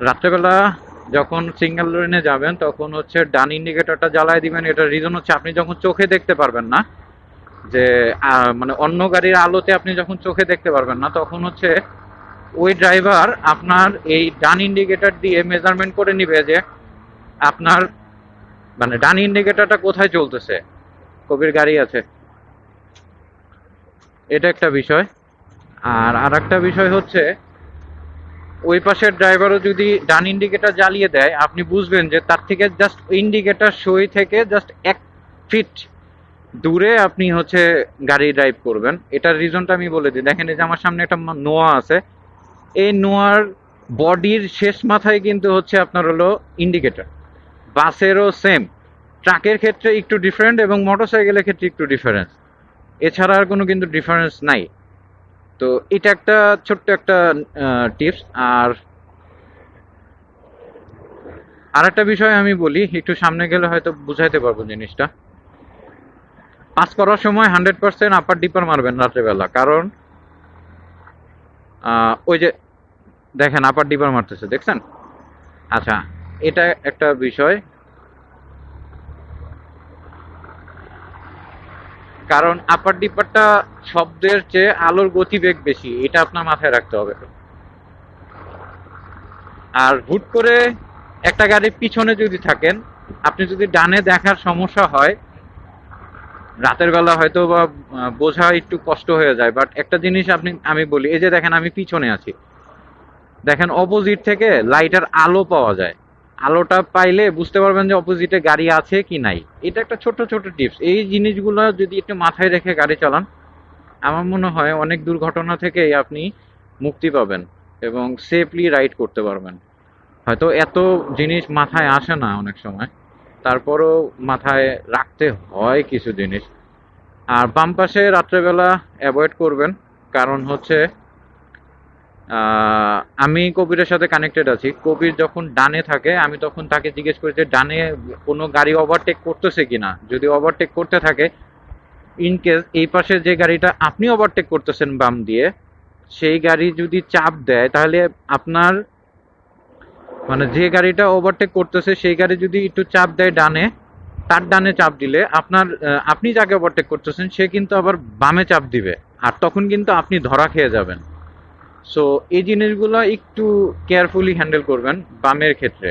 রাত্রেবেলা যখন সিঙ্গেল লেনে যাবেন তখন হচ্ছে ডান ইন্ডিকেটরটা জ্বালায় দিবেন। এটার রিজন হচ্ছে আপনি যখন চোখে দেখতে পারবেন না, যে মানে অন্য গাড়ির আলোতে আপনি যখন চোখে দেখতে পারবেন না, তখন হচ্ছে ওই ড্রাইভার আপনার এই ডান ইন্ডিকেটর দিয়ে মেজারমেন্ট করে নিবে যে আপনার মানে ডান ইন্ডিকেটরটা কোথায় চলতেছে, কবির গাড়ি আছে। এটা একটা বিষয়। আর আরেকটা বিষয় হচ্ছে ওই পাশের ড্রাইভারও যদি ডান ইন্ডিকেটর জ্বালিয়ে দেয়, আপনি বুঝবেন যে তার থেকে জাস্ট ইন্ডিকেটর সই থেকে জাস্ট 1 ফিট দূরে আপনি হচ্ছে গাড়ি ড্রাইভ করবেন। এটার রিজনটা আমি বলে দিই। দেখেন এই যে আমার সামনে একটা নোয়া আছে, এই নোয়ার বডির শেষ মাথায় কিন্তু হচ্ছে আপনার হলো ইন্ডিকেটর। বাসেরও সেম, ট্রাকের ক্ষেত্রে একটু ডিফারেন্ট এবং মোটরসাইকেলের ক্ষেত্রে একটু ডিফারেন্স, এছাড়া আর কোনো কিন্তু ডিফারেন্স নাই। তো এটা একটা ছোট্ট একটা টিপস। আর আরেকটা বিষয় আমি বলি, একটু সামনে গেলে হয়তো বুঝাইতে পারবো জিনিসটা। পাস করার সময় 100% আপার ডিপার মারবেন রাত্রেবেলা, কারণ ওই যে দেখেন আপার ডিপার মারতেছে, দেখছেন? আচ্ছা, এটা একটা বিষয়। কারণ আপার ডিপারটা শব্দের চেয়ে আলোর গতিবেগ বেশি, এটা আপনার মাথায় রাখতে হবে। আর হুট করে একটা গাড়ির পিছনে যদি থাকেন, আপনি যদি ডানে দেখার সমস্যা হয়, রাতের বেলা হয়তো বা বোঝা একটু কষ্ট হয়ে যায়, বাট একটা জিনিস আমি বলি, এই যে দেখেন আমি পিছনে আছি, দেখেন অপোজিট থেকে লাইটের আলো পাওয়া যায়। আলোটা পাইলে বুঝতে পারবেন যে অপোজিটে গাড়ি আছে কি নাই। এটা একটা ছোট ছোট টিপস, এই জিনিসগুলো যদি একটু মাথায় রেখে গাড়ি চালান, আমার মনে হয় অনেক দুর্ঘটনা থেকেই আপনি মুক্তি পাবেন এবং সেফলি রাইড করতে পারবেন। হয়তো এত জিনিস মাথায় আসে না অনেক সময়, তারপরও মাথায় রাখতে হয় কিছু জিনিস। আর বাম পাশে রাত্রেবেলা অ্যাভয়েড করবেন, কারণ হচ্ছে আমি কবিরের সাথে কানেক্টেড আছি। কবির যখন ডানে থাকে আমি তখন তাকে জিজ্ঞেস করি যে ডানে কোনো গাড়ি ওভারটেক করতেছে কিনা। যদি ওভারটেক করতে থাকে, ইন কেস এই পাশে যে গাড়িটা আপনি ওভারটেক করতেছেন বাম দিয়ে, সেই গাড়ি যদি চাপ দেয়, তাহলে আপনার মানে যে গাড়িটা ওভারটেক করতেছে সেই গাড়ি যদি একটু চাপ দেয় ডানে, তার ডানে চাপ দিলে আপনার আপনি যাকে ওভারটেক করতেছেন সে কিন্তু আবার বামে চাপ দিবে, আর তখন কিন্তু আপনি ধরা খেয়ে যাবেন। সো এই জিনিসগুলো একটু কেয়ারফুলি হ্যান্ডেল করবেন বামের ক্ষেত্রে।